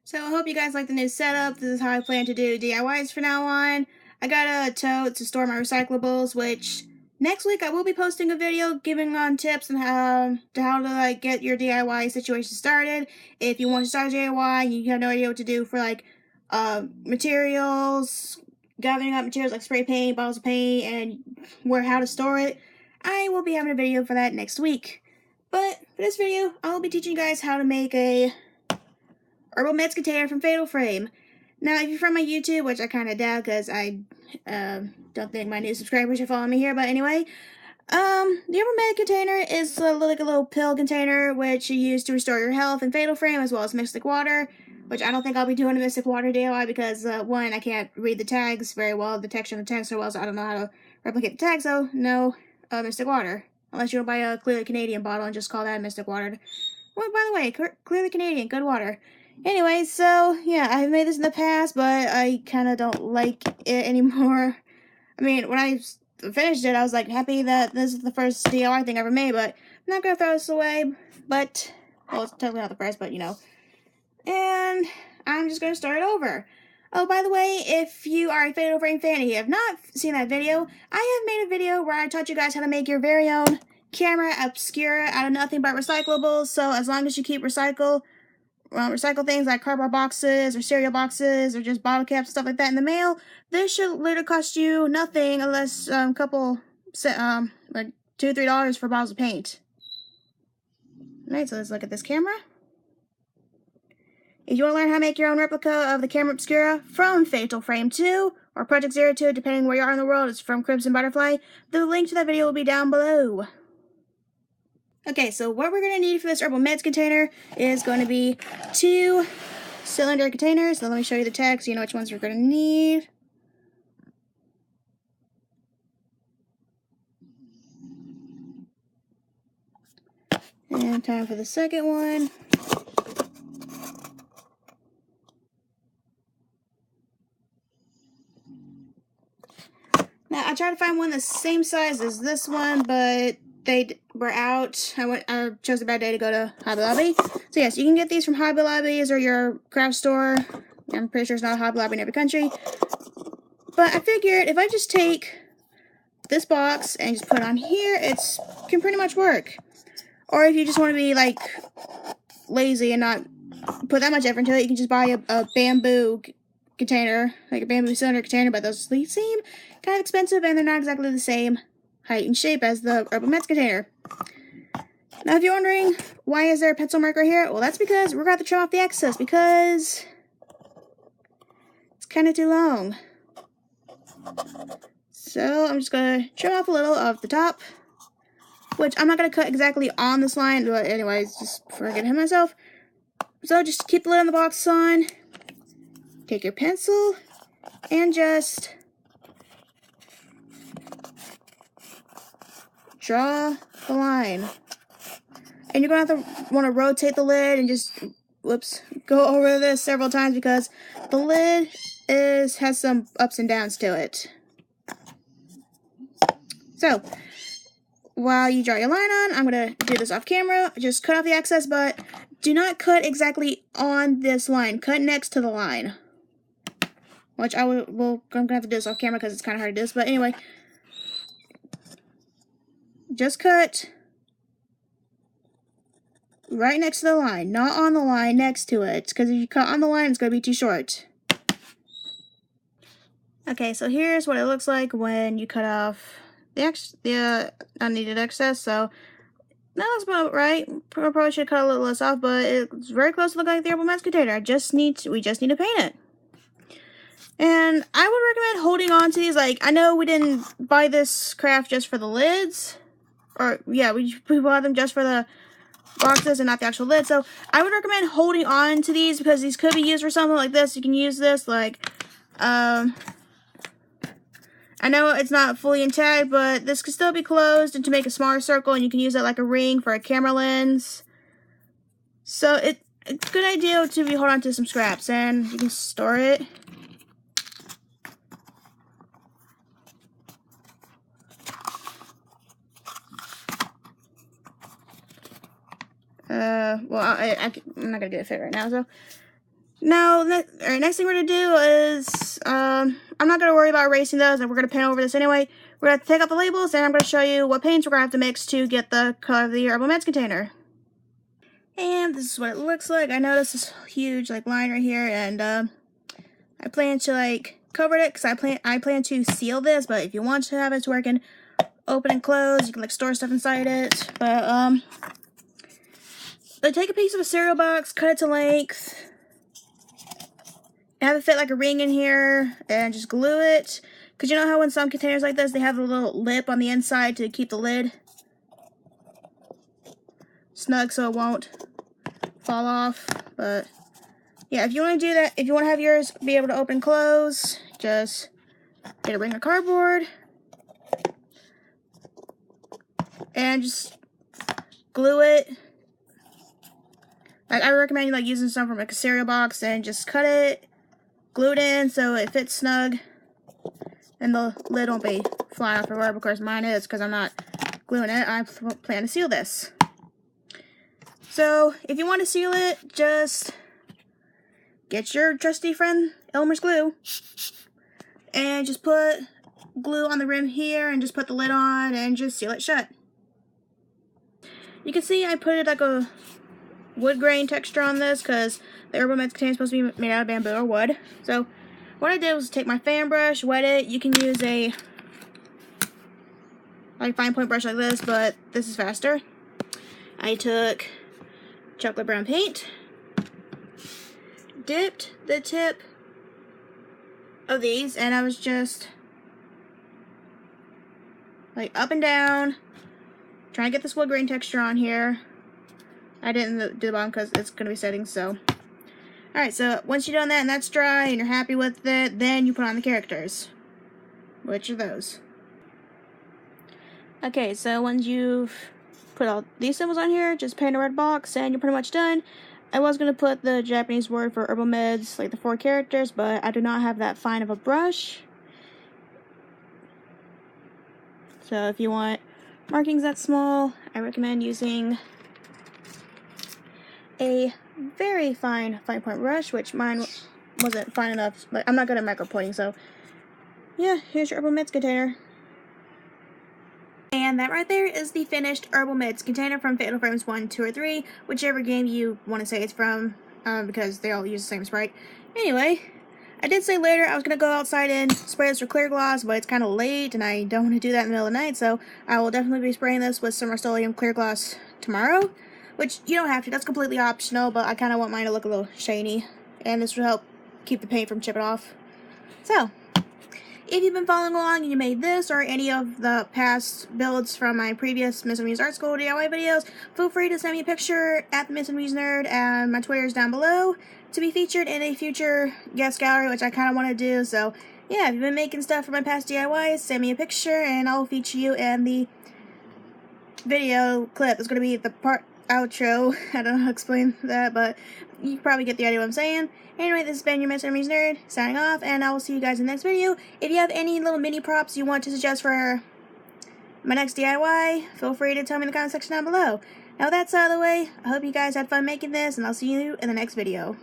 So I hope you guys like the new setup. This is how I plan to do DIYs from now on. I got a tote to store my recyclables, which next week I will be posting a video giving on tips on how to get your DIY situation started. If you want to start a DIY and you have no idea what to do for materials, gathering up materials like spray paint, bottles of paint, and how to store it, I will be having a video for that next week. But for this video, I will be teaching you guys how to make a herbal meds container from Fatal Frame. Now, if you're from my YouTube, which I kind of doubt because I don't think my new subscribers are following me here, but anyway, the herbal med container is like a little pill container which you use to restore your health in Fatal Frame as well as Mystic Water, which I don't think I'll be doing a Mystic Water DIY because, one, I can't read the tags very well, the texture of the tags so well, so I don't know how to replicate the tags, so no Mystic Water. Unless you want to buy a Clearly Canadian bottle and just call that Mystic Water. Well, by the way, Clearly Canadian, good water. Anyway, so, yeah, I've made this in the past, but I kind of don't like it anymore. I mean, when I finished it, I was, happy that this is the first DIY thing I ever made, but I'm not gonna throw this away, but, well, it's totally not the first, but, and I'm just gonna start over. Oh, by the way, if you are a Fatal Frame fan and you have not seen that video, I have made a video where I taught you guys how to make your very own camera obscura out of nothing but recyclables, so as long as you keep recycle things like cardboard boxes or cereal boxes or just bottle caps, stuff like that in the mail, this should literally cost you nothing unless a couple, like $2-3 for bottles of paint. Alright, so let's look at this camera. If you want to learn how to make your own replica of the camera obscura from Fatal Frame 2 or Project 02, depending where you are in the world, it's from Crimson Butterfly, the link to that video will be down below. Okay, so what we're going to need for this herbal meds container is going to be 2 cylinder containers. So let me show you the tags so you know which ones we're going to need. And time for the second one. Now, I tried to find one the same size as this one, but they were out. I chose a bad day to go to Hobby Lobby. So yes, you can get these from Hobby Lobbies or your craft store. I'm pretty sure it's not a Hobby Lobby in every country. But I figured if I just take this box and just put it on here, it can pretty much work. Or if you just want to be lazy and not put that much effort into it, you can just buy a bamboo container, like a bamboo cylinder container, but those seem kind of expensive and they're not exactly the same height and shape as the herbal meds container. Now, if you're wondering, why is there a pencil mark right here? Well, that's because we're going to have to trim off the excess because it's kind of too long. So I'm just going to trim off a little of the top, which I'm not going to cut exactly on this line, but anyways, just before I get ahead of myself. So just keep the lid on the box on, take your pencil, and just draw the line. And you're going to have to want to rotate the lid and just, go over this several times because the lid has some ups and downs to it. So, while you draw your line on, I'm going to do this off camera. Just cut off the excess, but do not cut exactly on this line. Cut next to the line. Which I'm going to have to do this off camera because it's kind of hard to do this. But anyway, just cut right next to the line, not on the line, next to it. Because if you cut on the line, it's going to be too short. Okay, so here's what it looks like when you cut off the unneeded excess. So that looks about right. Probably should cut a little less off, but it's very close to look like the herbal meds container. We just need to paint it. And I would recommend holding on to these. I know we didn't buy this craft just for the lids. Or, yeah, we bought them just for the boxes and not the actual lid. So I would recommend holding on to these because these could be used for something like this. You can use this I know it's not fully intact, but this could still be closed and to make a smaller circle, and you can use it like a ring for a camera lens. So it's a good idea to hold on to some scraps, and you can store it. Well, I'm not gonna get it fit right now, so Now, next thing we're going to do is, I'm not going to worry about erasing those, and we're going to paint over this anyway. We're going to take out the labels, and I'm going to show you what paints we're going to have to mix to get the color of the herbal meds container. And this is what it looks like. I noticed this huge, like, line right here, and, I plan to, like, cover it, because I plan to seal this, but if you want to have it to where it can open and close, you can, like, store stuff inside it, but, take a piece of a cereal box, cut it to length, have it fit like a ring in here, and just glue it. Because you know how in some containers like this, they have a little lip on the inside to keep the lid snug so it won't fall off. But yeah, if you want to do that, if you want to have yours be able to open and close, just get a ring of cardboard and just glue it. Like, I recommend like using some from like a cereal box and just cut it, glue it in so it fits snug, and the lid won't be flying off everywhere. Of course, mine is because I'm not gluing it. I plan to seal this. So, if you want to seal it, just get your trusty friend Elmer's glue and just put glue on the rim here and just put the lid on and just seal it shut. You can see I put it like a wood grain texture on this because the herbal meds container is supposed to be made out of bamboo or wood. So what I did was take my fan brush, wet it. You can use a like fine point brush like this, but this is faster. I took chocolate brown paint, dipped the tip of these, and I was just like up and down trying to get this wood grain texture on here. I didn't do the bottom because it's going to be setting, so. Alright, so once you've done that and that's dry and you're happy with it, then you put on the characters. Which are those? Okay, so once you've put all these symbols on here, just paint a red box and you're pretty much done. I was going to put the Japanese word for herbal meds, like the 4 characters, but I do not have that fine of a brush. So if you want markings that small, I recommend using a very fine point brush, which mine wasn't fine enough. Like, I'm not good at micro pointing, so yeah, here's your herbal meds container. And that right there is the finished herbal meds container from Fatal Frames 1, 2, or 3, whichever game you want to say it's from, because they all use the same sprite. Anyway, I did say later I was going to go outside and spray this with clear gloss, but it's kind of late and I don't want to do that in the middle of the night, so I will definitely be spraying this with some Rust-Oleum clear gloss tomorrow. Which, you don't have to, that's completely optional, but I kind of want mine to look a little shiny, and this will help keep the paint from chipping off. So, if you've been following along and you made this or any of the past builds from my previous Miss and Muse Art School DIY videos, feel free to send me a picture at the Miss and Muse Nerd, and my Twitter is down below to be featured in a future guest gallery, which I kind of want to do. So, yeah, if you've been making stuff for my past DIYs, send me a picture, and I'll feature you in the video clip. It's going to be the outro. I don't know how to explain that, but you probably get the idea what I'm saying. Anyway, this has been your Mr. Muse Nerd, signing off, and I will see you guys in the next video. If you have any little mini props you want to suggest for my next DIY, feel free to tell me in the comment section down below. Now that's out of the way, I hope you guys had fun making this, and I'll see you in the next video.